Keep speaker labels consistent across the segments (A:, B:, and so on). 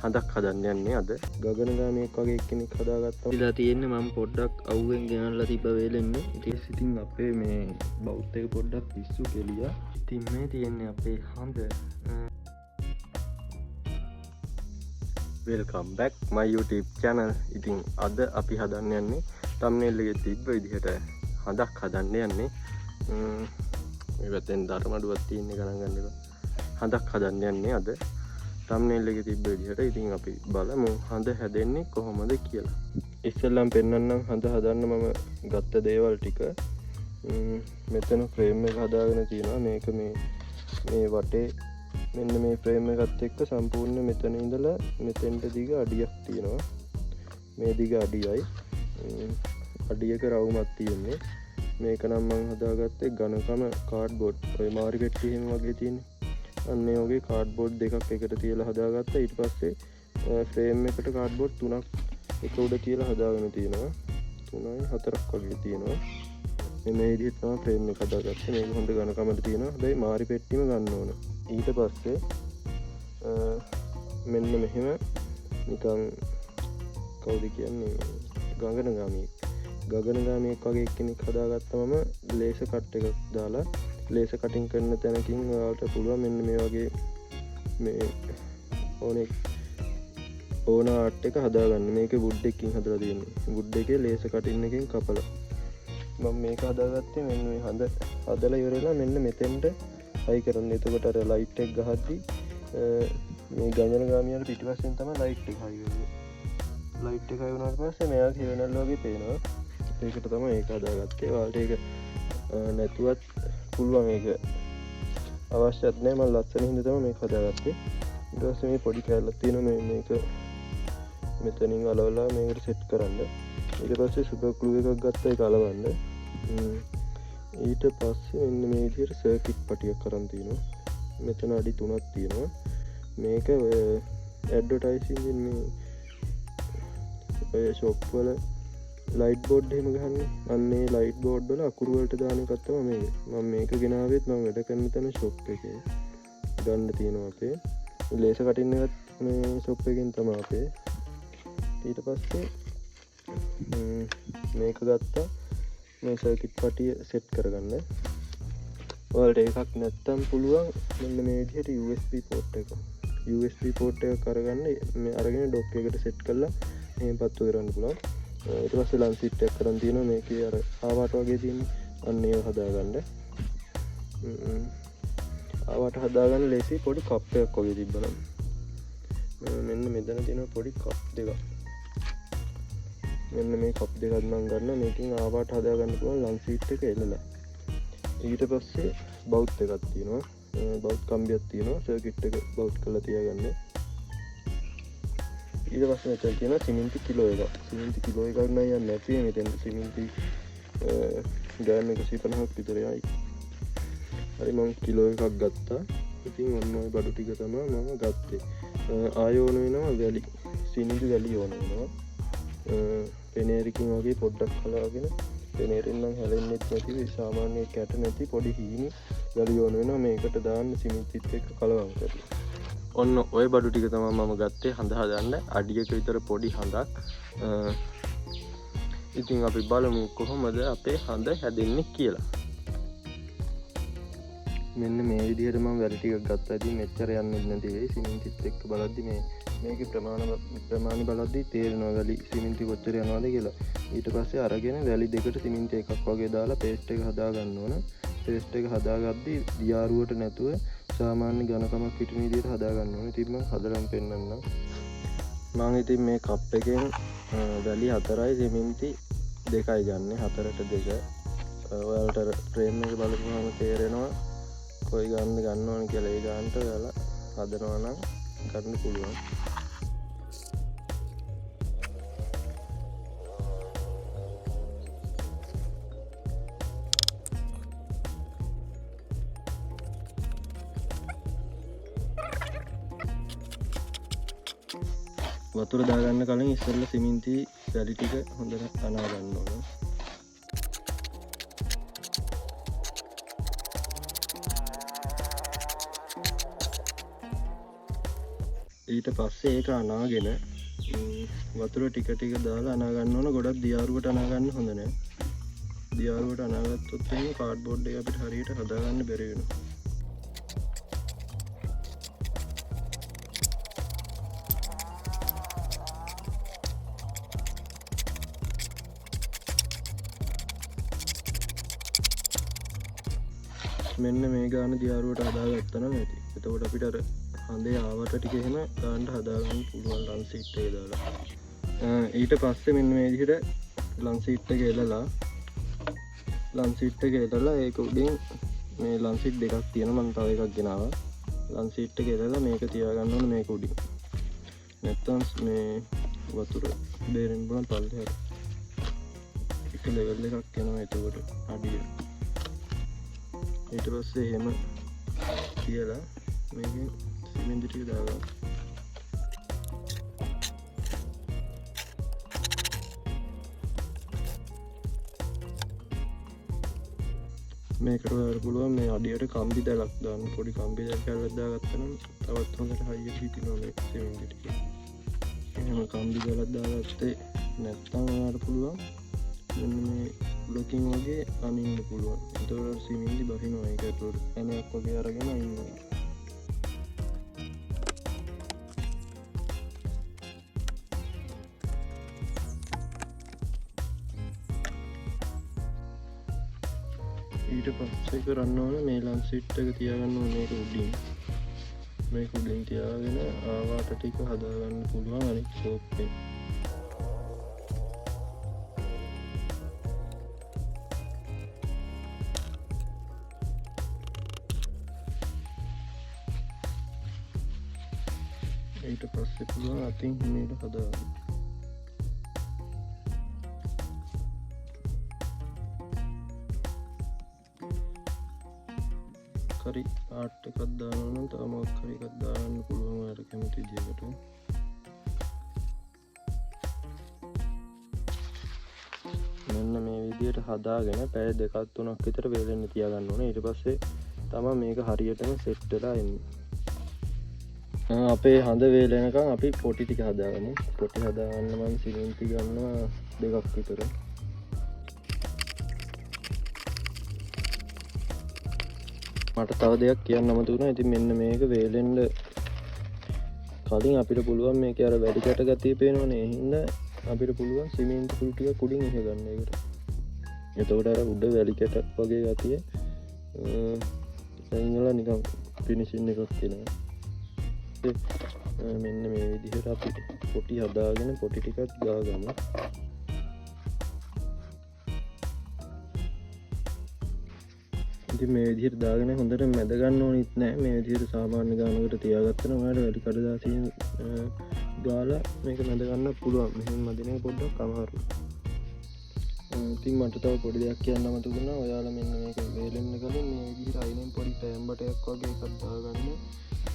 A: හඳක් හදන්න යන්නේ අද ගගනගාමීෙක් වගේ කෙනෙක් හදාගත්තා. ඉලා තියෙන්නේ මම පොඩ්ඩක් අවුවෙන් ගෙනල්ලා තිබ්බ වේලෙන්න. ඉතින් අපේ මේ බෞද්ධ එක පොඩ්ඩක් පිස්සු කෙලියා. ඉතින් මේ තියෙන්නේ අපේ හඳ. වෙල්කම් බැක් මයි YouTube channel. ඉතින් අද අපි හදන්න යන්නේ thumbnail එකේ තිබ්බ විදිහට හඳක් හදන්න යන්නේ. මේ පැත්තෙන් ධර්මඩුවක් තියෙන ගණන් ගන්න එක. හඳක් හදන්න යන්නේ අද thumbnail එකේ තිබ්බ විදිහට. ඉතින් අපි බලමු හඳ හැදෙන්නේ කොහොමද කියලා. ඉස්සෙල්ලාම පෙන්නන්නම් හඳ හදන්න මම ගත්ත දේවල් ටික. මෙතන ෆ්‍රේම් එක හදාගෙන තියෙනවා. මේක මේ වටේ මෙන්න මේ ෆ්‍රේම් එකත් එක්ක සම්පූර්ණ මෙතන ඉඳලා මෙතෙන්ට දිග අඩියක් තියෙනවා. මේ දිග අඩියයි අඩියක රවුමක් තියෙන්නේ. මේක නම් මම හදාගත්තේ ඝනකම කාඩ්බෝඩ් ඔය මාරි පෙට්ටි එහෙම වගේ තියෙන්නේ. අන්න ඒ වගේ කාඩ්බෝඩ් දෙකක් එකට තියලා හදාගත්තා. ඊට පස්සේ ෆ්‍රේම් එකට කාඩ්බෝඩ් තුනක් එක උඩ තියලා හදාගෙන තියෙනවා. 3යි 4ක් වගේ තියෙනවා. මේ විදිහට තමයි ෆ්‍රේම් එක හදාගත්තේ. මේක හොඳ ඝනකමට තියෙනවා. හැබැයි මාරි පෙට්ටිම ගන්න ඕන. ඊට පස්සේ මෙන්න මෙහෙම නිකන් කවුද කියන්නේ ගගනගාමීෙක් වගේ කෙනෙක් හදාගත්තමම ලේස කට් එකක් දාලා ලේස කටින් කරන තැනකින් ඔයාලට පුළුවන් මෙන්න මේ වගේ මේ ඕන ආර්ට් එක හදාගන්න. මේක වුඩ් එකකින් හදලා තියෙන්නේ. වුඩ් එකේ ලේස කටින් එකකින් කපලා මම මේක හදාගත්තේ මෙන්න මේ හඳ හදලා ඉවරලා මෙන්න මෙතෙන්ට හයි කරන්න. එතකොට අර ලයිට් එක ගහද්දි මේ ගගනගාමියාට පිටිපස්සෙන් තමයි ලයිට් එක හයි වෙන්නේ. ලයිට් එක හයි වුණාට පස්සේ මෙයාගේ හේවනල් වගේ පේනවා. ඒකට තමයි ඒක හදාගත්තේ. ඔයාලට ඒක නැතුවත් පුළුවන්. ඒක අවශ්‍යත් නැහැ. මම ලස්සන හින්දා තමයි මේක හදාගත්තේ. ඊට පස්සේ මේ පොඩි කැලලක් තියෙනවා. මේක මෙතනින් අලවලා මේකට සෙට් කරන්න. ඊට පස්සේ සුපර් ග්ලූ එකක් ගත්තා ඒක අලවන්න. ඊට පස්සේ මෙන්න මේ විදිහට සර්කිට් පටියක් කරන් තියෙනවා. මෙතන අඩි 3ක් තියෙනවා. මේක ඇඩ්වර්ටයිසින් මේ ඔය ෂොප් වල ලයිට් බෝඩ් එහෙම ගහන්නේ. අන්න ඒ ලයිට් බෝඩ් වල අකුරු වලට දාන එකක් තමයි මේක. මම මේක ගෙනාවෙත් මම වැඩ කරන තැන ෂොප් එකේ ගන්න තියෙනවා අපේ. ලේස කටින් එකත් මේ ෂොප් එකෙන් තමයි අපේ. ඊට පස්සේ මේක ගත්තා මේ සර්කිට් පටිය සෙට් කරගන්න. ඔයාලට එකක් නැත්තම් පුළුවන් මෙන්න මේ විදිහට USB පෝට් එක. USB පෝට් එක කරගන්න මේ අරගෙන ඩොක් එකට සෙට් කරලා එහෙම පත්තු කරන්න පුළුවන්. ඊට පස්සේ ලන්ස් සිට් එකක් කරන් තියෙනවා. මේකේ අර ආවාට වගේ තියෙන අන්න ඒව හදාගන්න. ආවාට හදාගන්න ලේසි. පොඩි කප් එකක් වගේ තිබ්බනම් මෙන්න මෙතන තියෙන පොඩි කප් දෙකක්. මෙන්න මේ කප් දෙකක් නම් ගන්න. මේකෙන් ආවාට හදාගන්න පුළුවන් ලන්ස් සිට් එක එල්ලලා. ඊට පස්සේ බවුත් එකක් තියෙනවා. බවුත් කම්බියක් තියෙනවා. සර්කිට් එක බවුත් කරලා තියාගන්න. ඊට පස්සේ මෙතන තියෙනවා සිමෙන්ති කිලෝ එකක්. සිමෙන්ති කිලෝ එකක් නම් යන්නේ නැති. මෙතෙන් සිමෙන්ති ගෑන් 150ක් විතර යයි. හරි මම කිලෝ එකක් ගත්තා. ඉතින් ඔන්න ඔය බඩු ටික තමයි මම ගත්තේ. ආයෝන වෙනවා වැලි. සිනිඳු වැලි ඕන වෙනවා. පෙනේරකින් වගේ පොඩ්ඩක් හලාගෙන පෙනේරෙන් නම් හැලෙන්නෙත් නැති සාමාන්‍ය කැට නැති පොඩි හීනි වැලි ඕන වෙනවා. මේකට දාන්න සිමෙන්තිත් එක්ක කලවම් කරලා. ඔන්න ඔය බඩු ටික තමයි මම ගත්තේ හඳ හදන්න. අඩියක විතර පොඩි හඳක්. ඉතින් අපි බලමු කොහොමද අපේ හඳ හැදෙන්නේ කියලා. මෙන්න මේ විදිහට මම වැලි ටිකක් ගත්තා. ඉතින් මෙච්චර යන්නේ නැති වෙයි. සිමෙන්තිත් එක්ක බලද්දි මේකේ ප්‍රමාණය බලද්දි තේරෙනවා වැලි සිමෙන්ති කොච්චර යනවද කියලා. ඊට පස්සේ අරගෙන වැලි දෙකට සිමෙන්ති එකක් වගේ දාලා පේස්ට් එක හදා ගන්න ඕන. පේස්ට් එක හදාගද්දි දියාරුවට නැතුව සාමාන්‍ය ඝනකමක් පිටින විදිහට හදා ගන්න ඕනේ. ඉතින් මම හදලම පෙන්නන්නම්. මම ඉතින් මේ කප් එකෙන් වැලි 4යි සිමෙන්ති 2යි ගන්න. 4ට 2. ඔයාලට ෆ්‍රේම් එක බලපුවම තේරෙනවා කොයි ගන්න ඕන කියලා. ඒ ගන්නට ඔයාලා හදනවා නම් ගන්න පුළුවන්. වතුර දාගන්න කලින් ඉස්සෙල්ලා සිමෙන්ති වැලි ටික හොඳට අනා ගන්න ඕන. ඊට ඊට පස්සේ ඒක අනාගෙන වතුර ටික ටික දාලා අනා ගන්න ඕන. ගොඩක් දියාරුවට අනා ගන්න හොඳ නැහැ. දියාරුවට අනාගත්තොත් එහෙනම් කාඩ්බෝඩ් එක අපිට හරියට හදාගන්න බැරි වෙනවා. මෙන්න මේ ගාන දියාරුවට හදාගත්තා නම් ඇති. එතකොට අපිට අර හඳේ ආවට ටික එහෙම ගාන්න හදාගන්න පුළුවන් ලං සීට් එක දාලා. ඊට පස්සේ මෙන්න මේ විදිහට ලං සීට් එක එලලා ලං සීට් එක එලලා ඒක උඩින් මේ ලං සීට් දෙකක් තියෙනවා. මම තව එකක් ගෙනාවා. ලං සීට් එක එලලා මේක තියාගන්න ඕනේ මේක උඩින්. නැත්තම් මේ වතුර බේරෙන්න පුළුවන් පල්ලෙහාට. එක ලෙවල් එකක් යනවා එතකොට අඩිය. ඊට පස්සේ එහෙම කියලා මේකෙන් සිමෙන්ති ටික දාගන්න. මේකට ඔයාලට පුළුවන් මේ අඩියට කම්බි දැලක් දාන්න. පොඩි කම්බි දැල් කැල්ලක් දාගත්තා නම් තවත් හොඳට හයියට හිටිනවා මේ සිමෙන්ති ටික. එහෙම කම්බි දැලක් දාගත්තේ නැත්නම් ඔයාලට පුළුවන් මෙන්න මේ ලොකින් වගේ අනින්න පුළුවන්. එතකොට සිමෙන්ති බහිනවා. ඒක ඇතුළට ඇණයක් වගේ අරගෙන අනිනවා. ඊට පස්සේ කරන්න ඕන මේ ලං සීට් එක තියාගන්න ඕන මේක උඩින්. මේක උඩින් තියාගෙන ආවාට ටික හදාගන්න පුළුවන් අනිත් ෂෝප් එක. ඊට පස්සේ පුළුවන් අතින් හිමීට හදාගන්න. හරි ආට් එකක් දානවා නම් තව මොකක් හරි එකක් දාන්න පුළුවන් ඔයාලට කැමති විදිහකට. මෙන්න මේ විදිහට හදාගෙන පැය 2-3ක් විතර වේලෙන්න තියාගන්න ඕනේ. ඊට පස්සේ තමයි මේක හරියටම සෙට් වෙලා එන්නේ. අපේ හඳ වේලෙනකන් අපි පොටි ටික හදාගමු. පොටි හදාගන්න මම සිමෙන්ති ගන්නවා 2ක් විතර. මට තව දෙයක් කියන්න අමතක වුණා. ඉතින් මෙන්න මේක වේලෙන්න කලින් අපිට පුළුවන් මේකේ අර වැඩි කැට ගතිය පේනවනේ. ඒ හින්දා අපිට පුළුවන් සිමෙන්ති කුඩු ටික උඩින් ඉහ ගන්න ඒකට. එතකොට අර උඩ වැඩි කැට වගේ ගතිය දැන් නිකන් ෆිනිෂින් එකක් එනවා. මෙන්න මේ විදිහට අපි පොටි හදාගෙන පොටි ටිකක් ගාගමු. ඉතින් මේ විදිහට දාගෙන හොඳට මැද ගන්න ඕනෙත් නැහැ. මේ විදිහට සාමාන්‍ය ගානකට තියාගත්තා නම් ඔයාලට වැඩි කඩදාසියෙන් ගාලා මේක මැද ගන්න පුළුවන්. මෙහෙම මැදින එක පොඩ්ඩක් අමාරුයි. ඉතින් මට තව පොඩි දෙයක් කියන්න අමතක වුණා. ඔයාලා මෙන්න මේක වේලෙන්න කලින් මේ විදිහට අයිනෙන් පොඩි පෑන් බටයක් වගේ එකක් දාගන්න.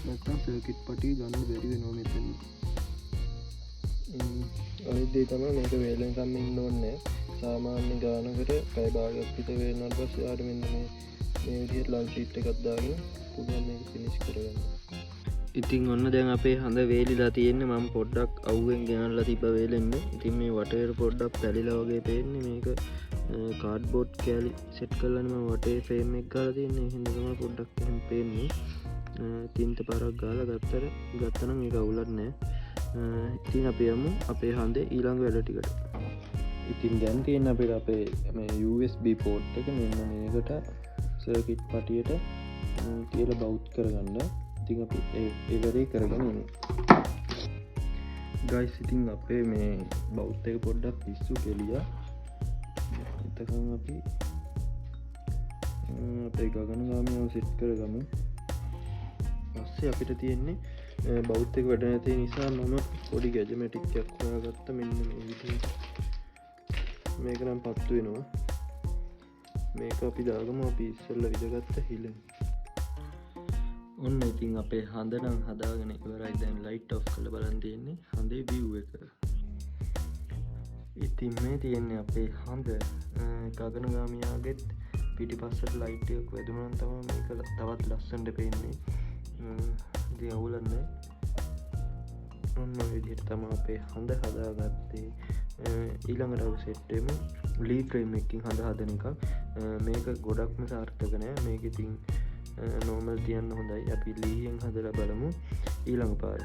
A: නැත්නම් සර්කිට් පටිය ගන්න බැරි වෙනවා මෙතන. අනිත් දේ තමයි මේක වේලෙනකම් ඉන්න ඕනේ. සාමාන්‍ය ගානකට පැය භාගයක් විතර වේලුණාට පස්සේ ආට මෙන්න මේ විදිහට ලං සීට් එකක් දාගෙන පුළුවන් මේක ෆිනිෂ් කරගන්න. ඉතින් ඔන්න දැන් අපේ හඳ වේලිලා තියෙන්නේ. මම පොඩ්ඩක් අවුවෙන් ගෙනල්ලා තිබ්බ වේලෙන්න. ඉතින් මේ වටේට පොඩ්ඩක් පැලිලා වගේ පේන්නේ. මේක කාඩ්බෝඩ් කෑලි සෙට් කරලානේ මම වටේ ෆ්‍රේම් එක ගාලා තියෙන්නේ. එහෙනම් තමයි පොඩ්ඩක් එහෙම පේන්නේ. තින්ත පාරක් ගාලා ගත්තනම් මේක අවුලක් නැහැ. ඉතින් අපි යමු අපේ හඳේ ඊළඟ වැඩ ටිකට. ඉතින් දැන් තියෙන අපේ මේ USB port එක මෙන්න මේකට සර්කිට් පටියට තියලා බවුට් කරගන්න. ඉතින් අපි ඒ වැඩේ කරගෙන යමු. ගයිස් ඉතින් අපේ මේ බවුට් එක පොඩ්ඩක් පිස්සු කෙලියා. එතකන් අපි අපේ ගගනගාමියව සෙට් කරගමු. පස්සේ අපිට තියෙන්නේ බවුට් එක වැඩ නැති නිසා මම පොඩි ගැජමැටික් එකක් හොයාගත්තා. මෙන්න මේ විදිහට. මේක නම් පත්තු වෙනවා. මේක අපි දාගමු අපි ඉස්සෙල්ලා විදගත්ත හිලෙන්. ඔන්න ඉතින් අපේ හඳ නම් හදාගෙන ඉවරයි. දැන් ලයිට් ඔෆ් කරලා බලන් තියෙන්නේ හඳේ view එක. ඉතින් මේ තියෙන්නේ අපේ හඳ. ගගනගාමියාගෙත් පිටිපස්සට ලයිට් එකක් වැදුණා නම් තමයි මේක තවත් ලස්සනට පේන්නේ. ඉතින් අවුලක් නැහැ. ඔන්න විදිහට තම අපේ හඳ හදාගත්තේ. ඊළඟට අපි සෙට්ටෙමු ලී ෆ්‍රේම් එකකින් හඳ හදන එක. මේක ගොඩක්ම සාර්ථක නෑ. මේක ඉතින් නෝමල් තියන්න හොඳයි. අපි ලීයෙන් හදලා බලමු ඊළඟ පාර.